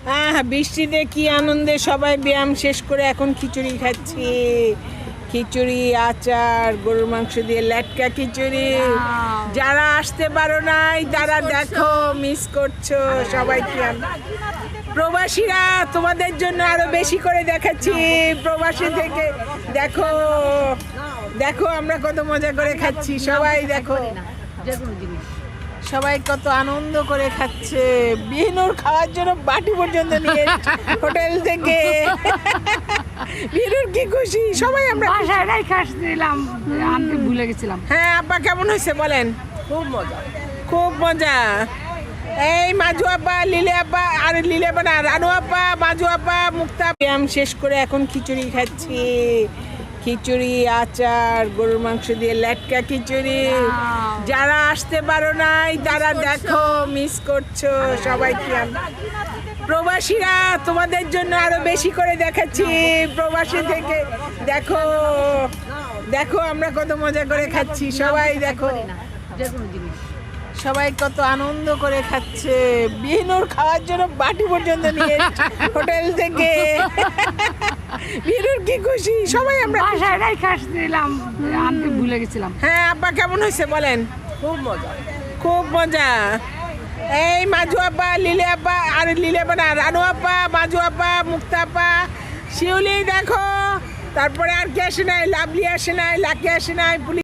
হ্যাঁ হ্যাঁ, বৃষ্টিতে কি আনন্দে সবাই ব্যায়াম শেষ করে এখন খিচুড়ি খাচ্ছি। খিচুড়ি, আচার, গরুর মাংস দিয়ে লেটকা খিচুড়ি। যারা আসতে পারো নাই তারা দেখো, মিস করছো সবাই। কি প্রবাসীরা তোমাদের জন্য আরো বেশি করে দেখাচ্ছি। প্রবাসী থেকে দেখো দেখো আমরা কত মজা করে খাচ্ছি। সবাই দেখো, সবাই কত আনন্দ করে খাচ্ছে। বিনুর খাওয়ার জন্য বাটি পর্যন্ত নিয়ে হোটেল থেকে। বিনুর কি খুশি, সবাই আমরা বাসায় খাচ্ছিলাম, আনতে ভুলে গেছিলাম। হ্যাঁ, আব্বা কেমন হয়েছে বলেন? খুব মজা, খুব মজা। এই মাজু আব্বা, লিলে আব্বা, আর লিলে আব্বা না, রানু আব্বা, মাজু আব্বা, মুক্তা। ব্যায়াম শেষ করে এখন খিচুড়ি খাচ্ছি। খিচুড়ি, আচার, গরুর মাংস দিয়ে লেটকা খিচুড়ি। যারা আসতে পারো নাই তারা দেখো, মিস করছো সবাই। কি প্রবাসীরা তোমাদের জন্য আরো বেশি করে দেখাচ্ছি। প্রবাসী থেকে দেখো দেখো আমরা কত মজা করে খাচ্ছি। সবাই দেখো, সবাই কত আনন্দ করে খাচ্ছে। বিনুর খাওয়ার জন্য বাটি পর্যন্ত নিয়ে হোটেল থেকে। বিনুর কি খুশি, সবাই আমরা বাসায় খাচ্ছিলাম, আনতে ভুলে গেছিলাম। হ্যাঁ, আব্বা কেমন হয়েছে বলেন? খুব মজা, খুব মজা। এই মাজু আব্বা, লিলে আব্বা, আর লিলে আব্বা না, রানু আব্বা, মাজু আব্বা, মুক্তা আব্বা, শিউলি দেখো। তারপরে আর কি আসে নাই, লাভলি আসে নাই, লাকি আসে নাই, পুলিশ